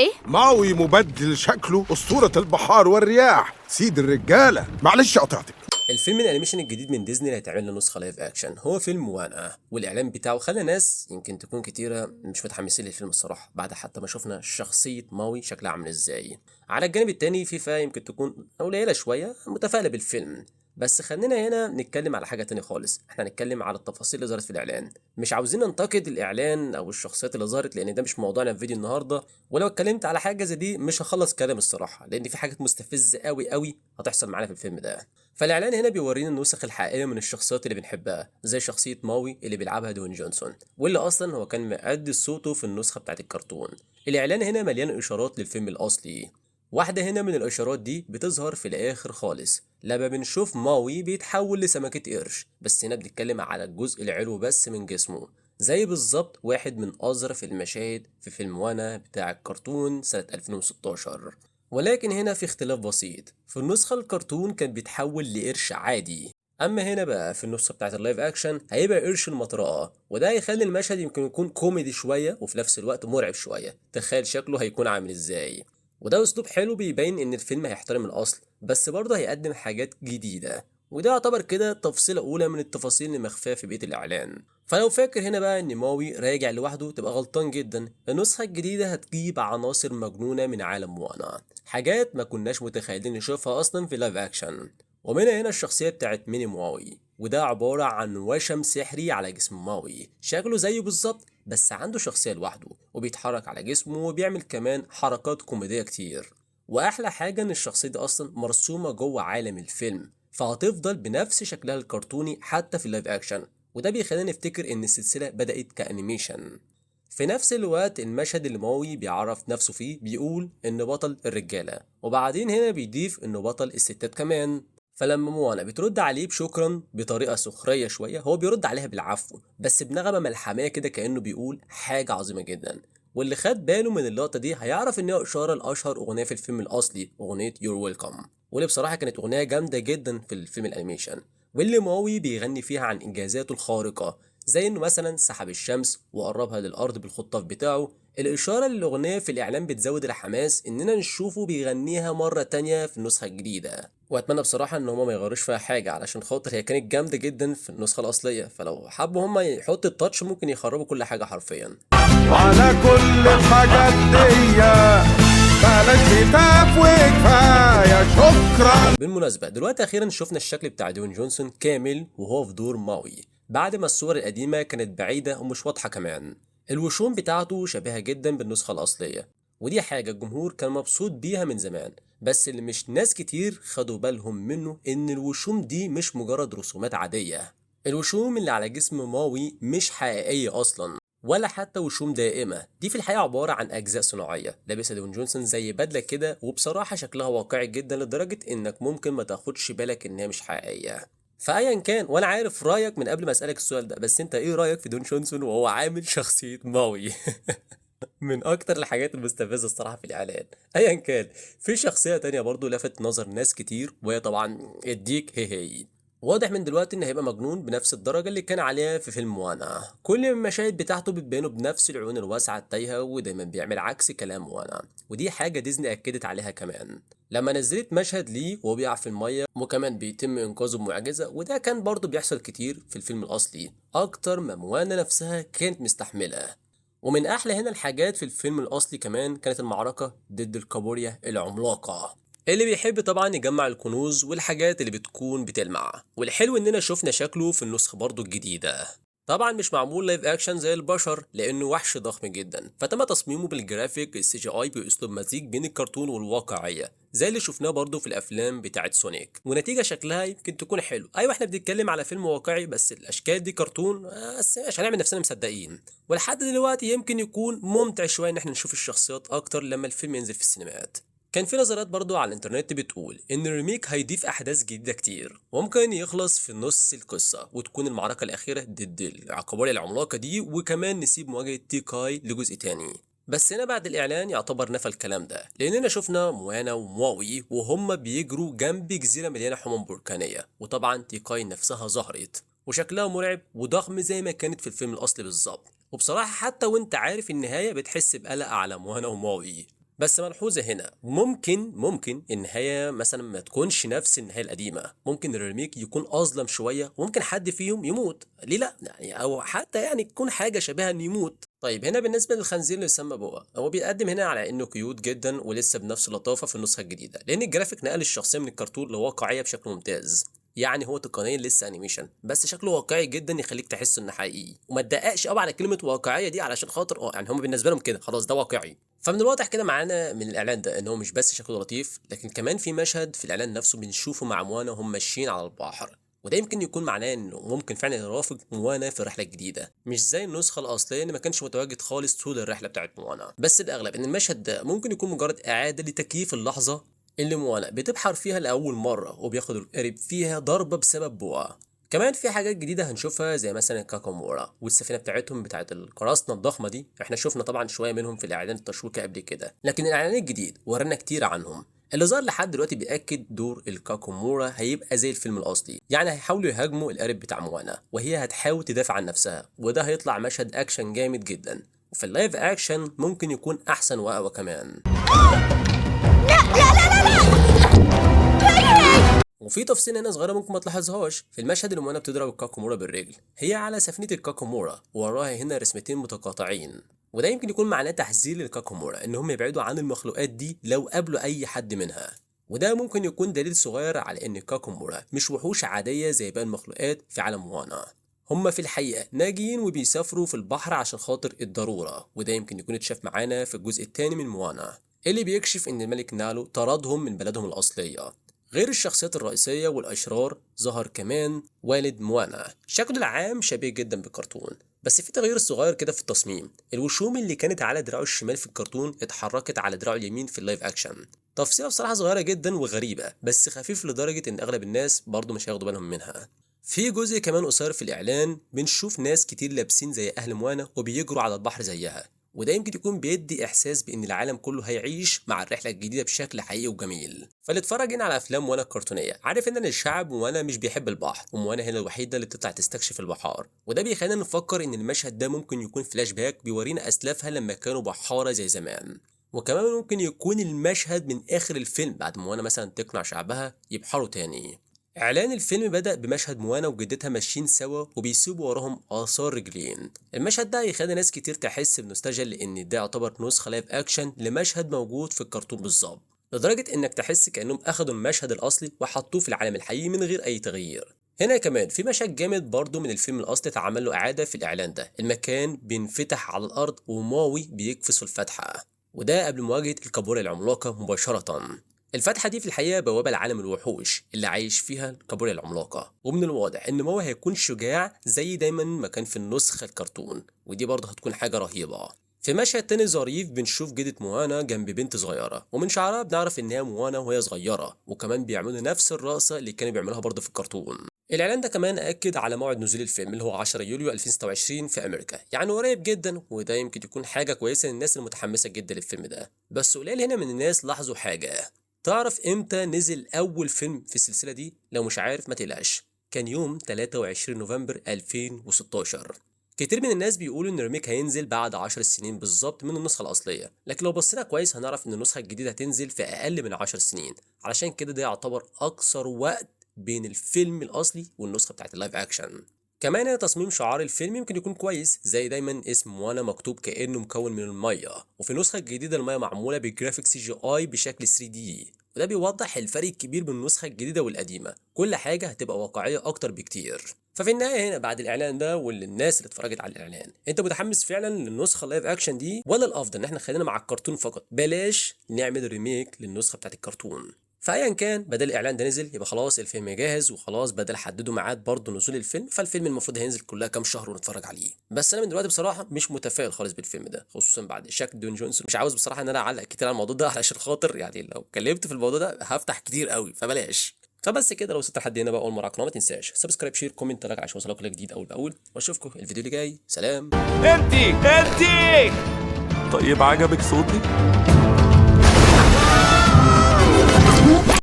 ايه؟ ماوي مبدل شكله أسطورة البحار والرياح، سيد الرجالة. معلش قطعتك. الفيلم الانيميشن الجديد من ديزني اللي هيتعمل له نسخه لايف اكشن هو فيلم وانا، والاعلان بتاعه خلى ناس يمكن تكون كتيره مش متحمسين للفيلم الصراحه، بعد حتى ما شفنا شخصيه ماوي شكلها عامل ازاي. على الجانب التاني في فئه يمكن تكون قليله شويه متفائله بالفيلم، بس خلينا هنا نتكلم على حاجه تانية خالص. احنا هنتكلم على التفاصيل اللي ظهرت في الاعلان، مش عاوزين ننتقد الاعلان او الشخصيات اللي ظهرت لان ده مش موضوعنا في فيديو النهارده، ولو اتكلمت على حاجه زي دي مش هخلص كلام الصراحه، لان في حاجات مستفزه قوي قوي هتحصل معانا في الفيلم ده. فالاعلان هنا بيورينا النسخ الحقيقيه من الشخصيات اللي بنحبها، زي شخصيه ماوي اللي بيلعبها دوين جونسون، واللي اصلا هو كان مأدي صوته في النسخه بتاعت الكرتون. الاعلان هنا مليان اشارات للفيلم الاصلي. واحده هنا من الاشارات دي بتظهر في الاخر خالص لما بنشوف ماوي بيتحول لسمكه قرش، بس هنا بنتكلم على الجزء العلوي بس من جسمه، زي بالظبط واحد من اظرف المشاهد في فيلم وانا بتاع الكرتون سنه 2016. ولكن هنا في اختلاف بسيط، في النسخة الكرتون كان بيتحول لقرش عادي، اما هنا بقى في النسخة بتاعت اللايف اكشن هيبقى قرش المطرقة، وده هيخلي المشهد يمكن يكون كوميدي شوية وفي نفس الوقت مرعب شوية. تخيل شكله هيكون عامل ازاي. وده اسلوب حلو بيبين ان الفيلم هيحترم الاصل بس برضه هيقدم حاجات جديدة، وده يعتبر كده تفصيلة أولى من التفاصيل المخفية في بقية الإعلان. فلو فاكر هنا بقى إن ماوي راجع لوحده تبقى غلطان جدا. النسخة الجديدة هتجيب عناصر مجنونة من عالم وانا، حاجات ما كناش متخيلين نشوفها أصلا في لايف أكشن. ومنها هنا الشخصية بتاعت ميني ماوي، وده عبارة عن وشم سحري على جسم ماوي، شكله زيه بالظبط بس عنده شخصية لوحده وبيتحرك على جسمه وبيعمل كمان حركات كوميدية كتير. وأحلى حاجة إن الشخصية دي أصلا مرسومة جوه عالم الفيلم، فهتفضل بنفس شكلها الكرتوني حتى في اللايف اكشن، وده بيخلينا نفتكر ان السلسله بدات كانيميشن. في نفس الوقت المشهد اللي ماوي بيعرف نفسه فيه بيقول ان بطل الرجاله، وبعدين هنا بيضيف انه بطل الستات كمان. فلما موانا بترد عليه بشكرا بطريقه سخريه شويه، هو بيرد عليها بالعفو بس بنغمه ملحميه كده كانه بيقول حاجه عظيمه جدا. واللي خد باله من اللقطه دي هيعرف انها اشاره لاشهر اغنيه في الفيلم الاصلي، اغنيه يور ويلكم، واللي بصراحه كانت اغنيه جامده جدا في الفيلم الانيميشن، واللي ماوي بيغني فيها عن انجازاته الخارقه، زي انه مثلا سحب الشمس وقربها للارض بالخطاف بتاعه. الاشاره للاغنيه في الاعلان بتزود الحماس اننا نشوفه بيغنيها مره تانية في النسخه الجديده، واتمنى بصراحه ان هما ما يغيروش فيها حاجه علشان خاطر هي كانت جامده جدا في النسخه الاصليه، فلو حبوا هما يحطوا التاتش ممكن يخربوا كل حاجه حرفيا. وعلى كل الحاجات دي بلاش هتاف وكفاية. شكرا. بالمناسبة دلوقتي أخيرا شفنا الشكل بتاع دوين جونسون كامل وهو في دور ماوي، بعد ما الصور القديمة كانت بعيدة ومش واضحة كمان. الوشوم بتاعته شبيهة جدا بالنسخة الأصلية، ودي حاجة الجمهور كان مبسوط بيها من زمان، بس اللي مش ناس كتير خدوا بالهم منه إن الوشوم دي مش مجرد رسومات عادية. الوشوم اللي على جسم ماوي مش حقيقية أصلا، ولا حتى وشوم دائمة، دي في الحقيقة عبارة عن أجزاء صناعية لابسها دوين جونسون زي بدلة كده، وبصراحة شكلها واقعي جدا لدرجة إنك ممكن ما تاخدش بالك إنها مش حقيقية. فأيا كان، وأنا عارف رأيك من قبل ما أسألك السؤال ده، بس أنت إيه رأيك في دوين جونسون وهو عامل شخصية ماوي؟ من أكتر الحاجات المستفزة الصراحة في الإعلان. أيا كان، في شخصية تانية برضو لفت نظر ناس كتير، وهي طبعا الديك هي. واضح من دلوقتي ان هيبقى مجنون بنفس الدرجه اللي كان عليها في فيلم وانا، كل المشاهد بتاعته بتبينه بنفس العيون الواسعه التايهه، ودايما بيعمل عكس كلام وانا، ودي حاجه ديزني اكدت عليها كمان لما نزلت مشهد ليه وهو بيقع في الميه وكمان بيتم انقاذه بمعجزه، وده كان برضه بيحصل كتير في الفيلم الاصلي اكتر ما موانا نفسها كانت مستحمله. ومن احلى هنا الحاجات في الفيلم الاصلي كمان كانت المعركه ضد الكابوريا العملاقه، اللي بيحب طبعا يجمع الكنوز والحاجات اللي بتكون بتلمع. والحلو اننا شفنا شكله في النسخة برضو الجديدة، طبعا مش معمول لايف اكشن زي البشر لانه وحش ضخم جدا، فتم تصميمه بالجرافيك السي جي اي باسلوب مزيج بين الكرتون والواقعية زي اللي شفناه برضو في الافلام بتاعت سونيك، ونتيجة شكلها يمكن تكون حلو. ايوه احنا بنتكلم على فيلم واقعي بس الاشكال دي كرتون، بس مش هنعمل نفسنا مصدقين. ولحد دلوقتي يمكن يكون ممتع شوية ان احنا نشوف الشخصيات اكتر لما الفيلم ينزل في السينمات. كان في نظريات برضو على الانترنت بتقول ان الريميك هيضيف احداث جديده كتير، وممكن يخلص في نص القصه وتكون المعركه الاخيره ضد العقباليه العملاقه دي، وكمان نسيب مواجهه تيكاي لجزء تاني. بس هنا بعد الاعلان يعتبر نفى الكلام ده، لاننا شفنا موانا ومواوي وهم بيجروا جنب جزيره مليانه حمم بركانيه، وطبعا تيكاي نفسها ظهرت وشكلها مرعب وضخم زي ما كانت في الفيلم الاصلي بالظبط. وبصراحه حتى وانت عارف النهايه بتحس بقلق على موانا ومواوي، بس ملحوظة هنا، ممكن النهاية مثلا ما تكونش نفس النهاية القديمة، ممكن الريميك يكون أظلم شوية وممكن حد فيهم يموت، ليه لا يعني، أو حتى يعني تكون حاجة شبيهة إنه يموت. طيب هنا بالنسبة للخنزير اللي يسمى بوا، هو بيقدم هنا على إنه كيوت جدا ولسه بنفس اللطافة في النسخة الجديدة، لأن الجرافيك نقل الشخصية من الكرتون لواقعية بشكل ممتاز. يعني هو تقنيا لسه انيميشن بس شكله واقعي جدا يخليك تحس انه حقيقي، وما تدققش قوي على كلمه واقعيه دي علشان خاطر يعني هم بالنسبه لهم كده خلاص ده واقعي. فمن الواضح كده معانا من الاعلان ده ان هو مش بس شكله لطيف، لكن كمان في مشهد في الاعلان نفسه بنشوفه مع موانا وهم ماشيين على البحر، وده يمكن يكون معناه انه ممكن فعلا يرافق موانا في الرحله الجديده، مش زي النسخه الاصليه اللي ما كانش متواجد خالص طول الرحله بتاعت موانا. بس الاغلب ان المشهد ده ممكن يكون مجرد اعاده لتكييف اللحظه اللي موانا بتبحر فيها لأول مرة وبياخد القرب فيها ضربة بسبب بوا. كمان في حاجات جديدة هنشوفها زي مثلا الكاكامورا والسفينة بتاعتهم بتاعت القراصنة الضخمة دي، احنا شفنا طبعا شوية منهم في الإعلان التشويقي قبل كده، لكن الإعلان الجديد ورانا كتير عنهم. اللي ظهر لحد دلوقتي بيأكد دور الكاكامورا هيبقى زي الفيلم الأصلي، يعني هيحاولوا يهاجموا القارب بتاع موانا وهي هتحاول تدافع عن نفسها، وده هيطلع مشهد أكشن جامد جدا، وفي اللايف أكشن ممكن يكون أحسن وأقوى كمان. وفي تفصيل هنا صغيره ممكن ما تلاحظهاش، في المشهد اللي موانا بتضرب الكاكامورا بالرجل هي على سفينه الكاكامورا ووراها هنا رسمتين متقاطعين، وده يمكن يكون معناه تحذير للكاكامورا ان هم يبعدوا عن المخلوقات دي لو قابلوا اي حد منها، وده ممكن يكون دليل صغير على ان الكاكامورا مش وحوش عاديه زي باقي المخلوقات في عالم موانا، هم في الحقيقه ناجيين وبيسافروا في البحر عشان خاطر الضروره، وده يمكن يكون اتشاف معانا في الجزء الثاني من موانا اللي بيكشف ان الملك نالو طردهم من بلدهم الاصليه. غير الشخصيات الرئيسية والأشرار ظهر كمان والد موانا، شكله العام شبيه جدا بالكرتون، بس في تغيير صغير كده في التصميم، الوشوم اللي كانت على دراعه الشمال في الكرتون اتحركت على دراعه اليمين في اللايف أكشن، تفصيلة بصراحة صغيرة جدا وغريبة بس خفيف لدرجة إن أغلب الناس برضه مش هياخدوا بالهم منها. في جزء كمان قصير في الإعلان بنشوف ناس كتير لابسين زي أهل موانا وبيجروا على البحر زيها، وده يمكن يكون بيدي احساس بان العالم كله هيعيش مع الرحله الجديده بشكل حقيقي وجميل. فاللي اتفرج هنا على افلام موانا الكرتونيه عارف ان الشعب موانا مش بيحب البحر، وموانا هنا الوحيده اللي بتطلع تستكشف البحار، وده بيخلينا نفكر ان المشهد ده ممكن يكون فلاش باك بيورينا اسلافها لما كانوا بحاره زي زمان، وكمان ممكن يكون المشهد من اخر الفيلم بعد موانا مثلا تقنع شعبها يبحروا تاني. اعلان الفيلم بدأ بمشهد موانا وجدتها ماشيين سوا وبيسيبوا وراهم آثار رجلين، المشهد ده هيخلي ناس كتير تحس بنوستالجيا لان ده يعتبر نسخة لايف اكشن لمشهد موجود في الكرتون بالظبط، لدرجة انك تحس كأنهم اخدوا المشهد الاصلي وحطوه في العالم الحقيقي من غير اي تغيير. هنا كمان في مشهد جامد برضه من الفيلم الاصلي اتعمل له اعادة في الاعلان ده، المكان بينفتح على الارض وماوي بيكفس الفتحة، وده قبل مواجهة الكابوريا العملاقة مباشرة. الفتحة دي في الحقيقة بوابة لعالم الوحوش اللي عايش فيها الكابوريا العملاقة، ومن الواضح ان ماوي هيكون شجاع زي دايما ما كان في النسخة الكرتون، ودي برضه هتكون حاجة رهيبة. في مشهد تاني ظريف بنشوف جدة موانا جنب بنت صغيرة، ومن شعرها بنعرف ان هي موانا وهي صغيرة، وكمان بيعملوا نفس الرقصة اللي كانوا بيعملوها برضه في الكرتون. الاعلان ده كمان اكد على موعد نزول الفيلم اللي هو 10 يوليو 2026 في امريكا، يعني قريب جدا، وده يمكن يكون حاجة كويسة للناس المتحمسة جدا للفيلم ده. بس قليل هنا من الناس لاحظوا حاجة، تعرف امتى نزل اول فيلم في السلسله دي؟ لو مش عارف ما تقلقش، كان يوم 23 نوفمبر 2016. كتير من الناس بيقولوا ان الريميك هينزل بعد 10 سنين بالظبط من النسخه الاصليه، لكن لو بصينا كويس هنعرف ان النسخه الجديده هتنزل في اقل من 10 سنين، علشان كده ده يعتبر اقصر وقت بين الفيلم الاصلي والنسخه بتاعت اللايف اكشن. كمان هنا تصميم شعار الفيلم يمكن يكون كويس، زي دايما اسم موانا مكتوب كانه مكون من الميه، وفي النسخه الجديده الميه معموله بجرافيك CGI بشكل 3D، وده بيوضح الفرق الكبير بين النسخه الجديده والقديمه، كل حاجه هتبقى واقعيه اكتر بكتير. ففي النهايه هنا بعد الاعلان ده والناس اللي اتفرجت على الاعلان، انت متحمس فعلا للنسخه اللايف اكشن دي، ولا الافضل ان احنا خلينا مع الكرتون فقط، بلاش نعمل ريميك للنسخه بتاعت الكرتون؟ فايا كان بدل الاعلان ده نزل يبقى خلاص الفيلم جاهز وخلاص، بدل حددوا ميعاد برضه نزول الفيلم، فالفيلم المفروض هينزل كلها كام شهر ونتفرج عليه. بس انا من دلوقتي بصراحه مش متفائل خالص بالفيلم ده، خصوصا بعد شاك دون جونسون، مش عاوز بصراحه ان انا اعلق كتير على الموضوع ده علشان خاطر يعني لو اتكلمت في الموضوع ده هفتح كتير قوي، فبلاش. فبس كده، لو وصلت لحد هنا بقى اول مره على القناه ما تنساش سبسكرايب شير كومنت لايك عشان يوصلك كل جديد اول باول، واشوفكم الفيديو اللي جاي. سلام. انتي طيب عجبك صوتي؟